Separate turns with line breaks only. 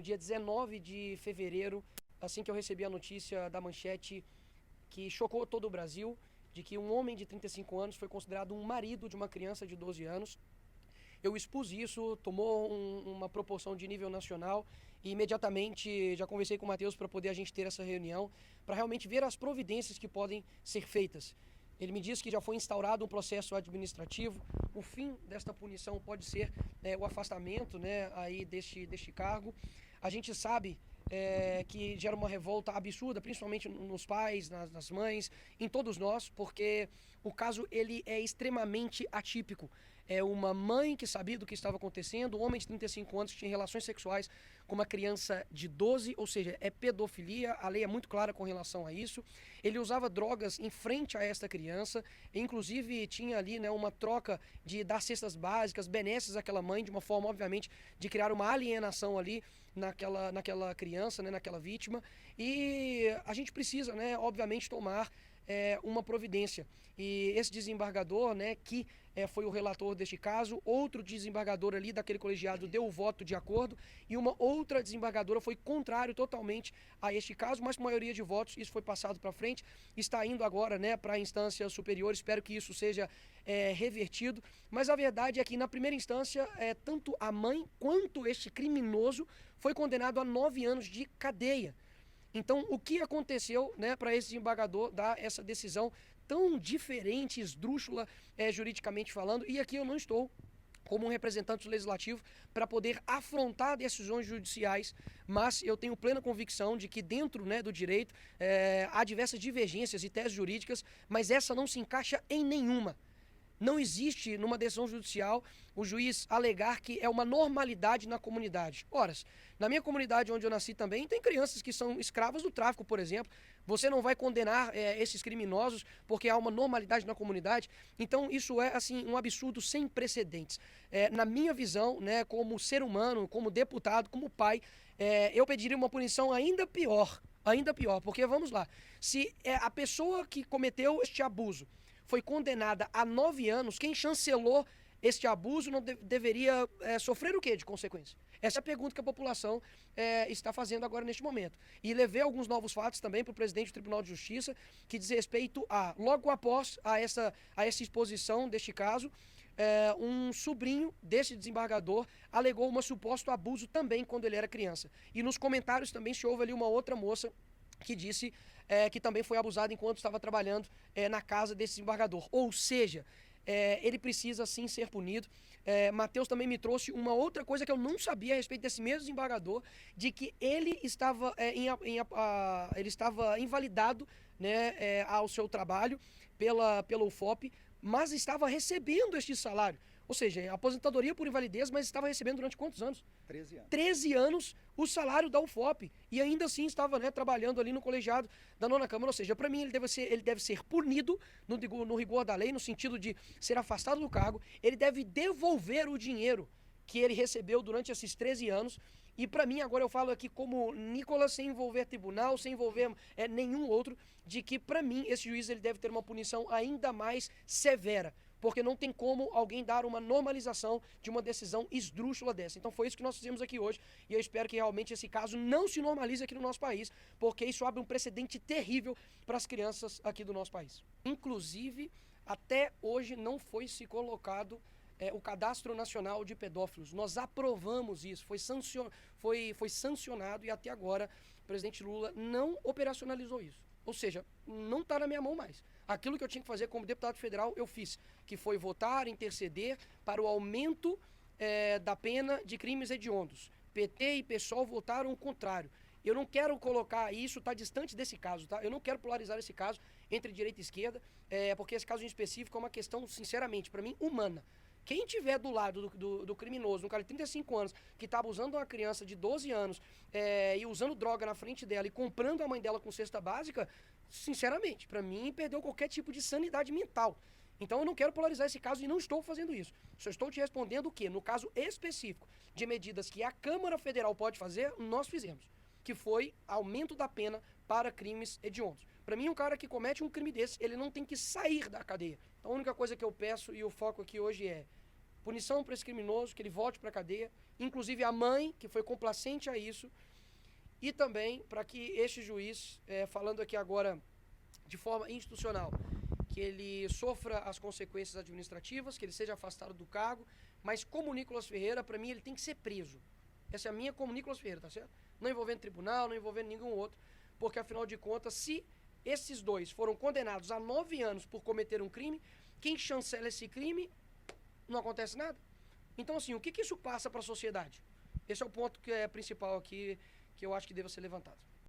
No dia 19 de fevereiro, assim que eu recebi a notícia da manchete que chocou todo o Brasil, de que um homem de 35 anos foi considerado um marido de uma criança de 12 anos. Eu expus isso, tomou uma proporção de nível nacional e imediatamente já conversei com o Matheus para poder a gente ter essa reunião, para realmente ver as providências que podem ser feitas. Ele me disse que já foi instaurado um processo administrativo. O fim desta punição pode ser o afastamento, né, aí deste cargo. A gente sabe que gera uma revolta absurda, principalmente nos pais, nas mães, em todos nós, porque o caso ele é extremamente atípico. É uma mãe que sabia do que estava acontecendo, um homem de 35 anos que tinha relações sexuais com uma criança de 12, ou seja, é pedofilia, a lei é muito clara com relação a isso. Ele usava drogas em frente a esta criança, inclusive tinha ali, né, uma troca de dar cestas básicas, benesses àquela mãe, de uma forma, obviamente, de criar uma alienação ali naquela criança, né, naquela vítima. E a gente precisa, né, obviamente, tomar uma providência. E esse desembargador, né, que foi o relator deste caso, outro desembargador ali daquele colegiado deu o voto de acordo e uma outra desembargadora foi contrário totalmente a este caso, mas com maioria de votos isso foi passado para frente, está indo agora, né, para a instância superior, espero que isso seja revertido, mas a verdade é que na primeira instância tanto a mãe quanto este criminoso foi condenado a 9 anos de cadeia. Então, o que aconteceu, né, para esse desembargador dar essa decisão tão diferente, esdrúxula, juridicamente falando? E aqui eu não estou como um representante legislativo para poder afrontar decisões judiciais, mas eu tenho plena convicção de que dentro, né, do direito há diversas divergências e teses jurídicas, mas essa não se encaixa em nenhuma. Não existe numa decisão judicial o juiz alegar que é uma normalidade na comunidade. Ora, na minha comunidade onde eu nasci também tem crianças que são escravas do tráfico, por exemplo. Você não vai condenar esses criminosos porque há uma normalidade na comunidade. Então isso é assim um absurdo sem precedentes. Na minha visão, né, como ser humano, como deputado, como pai, eu pediria uma punição ainda pior. Ainda pior, porque vamos lá, se a pessoa que cometeu este abuso foi condenada a 9 anos, quem chancelou este abuso não deveria sofrer o quê de consequência? Essa é a pergunta que a população está fazendo agora neste momento. E levei alguns novos fatos também para o presidente do Tribunal de Justiça, que diz respeito a, logo após a essa exposição deste caso, um sobrinho desse desembargador alegou um suposto abuso também quando ele era criança. E nos comentários também se houve ali uma outra moça que disse que também foi abusado enquanto estava trabalhando na casa desse desembargador. Ou seja, ele precisa sim ser punido. Matheus também me trouxe uma outra coisa que eu não sabia a respeito desse mesmo desembargador, de que ele estava, ele estava invalidado, né, ao seu trabalho pela UFOP, mas estava recebendo este salário. Ou seja, aposentadoria por invalidez, mas estava recebendo durante quantos anos?
13 anos.
13 anos o salário da UFOP. E ainda assim estava, né, trabalhando ali no colegiado da Nona Câmara. Ou seja, para mim ele deve ser punido no rigor da lei, no sentido de ser afastado do cargo. Ele deve devolver o dinheiro que ele recebeu durante esses 13 anos. E para mim, agora eu falo aqui como Nicolas, sem envolver tribunal, sem envolver nenhum outro, de que para mim esse juiz ele deve ter uma punição ainda mais severa. Porque não tem como alguém dar uma normalização de uma decisão esdrúxula dessa. Então foi isso que nós fizemos aqui hoje e eu espero que realmente esse caso não se normalize aqui no nosso país, porque isso abre um precedente terrível para as crianças aqui do nosso país. Inclusive, até hoje não foi se colocado o Cadastro Nacional de Pedófilos. Nós aprovamos isso, foi sancionado e até agora o presidente Lula não operacionalizou isso. Ou seja, não está na minha mão mais. Aquilo que eu tinha que fazer como deputado federal, eu fiz, que foi votar, interceder para o aumento da pena de crimes hediondos. PT e PSOL votaram o contrário. Eu não quero colocar isso, está distante desse caso, tá? Eu não quero polarizar esse caso entre direita e esquerda, porque esse caso em específico é uma questão, sinceramente, para mim, humana. Quem tiver do lado do criminoso, um cara de 35 anos, que está abusando de uma criança de 12 anos e usando droga na frente dela e comprando a mãe dela com cesta básica, sinceramente, para mim, perdeu qualquer tipo de sanidade mental. Então eu não quero polarizar esse caso e não estou fazendo isso. Só estou te respondendo o quê? No caso específico de medidas que a Câmara Federal pode fazer, nós fizemos. Que foi aumento da pena para crimes hediondos. Para mim, um cara que comete um crime desse, ele não tem que sair da cadeia. Então, a única coisa que eu peço e o foco aqui hoje é punição para esse criminoso, que ele volte para a cadeia inclusive a mãe, que foi complacente a isso, e também para que este juiz, falando aqui agora de forma institucional, que ele sofra as consequências administrativas, que ele seja afastado do cargo, mas como Nicolas Ferreira, para mim, ele tem que ser preso. Essa é a minha como Nicolas Ferreira, tá certo? Não envolvendo tribunal, não envolvendo nenhum outro, porque afinal de contas, se esses dois foram condenados a 9 anos por cometer um crime, quem chancela esse crime, não acontece nada. Então, assim, o que isso passa para a sociedade? Esse é o ponto que é principal aqui, que eu acho que deva ser levantado.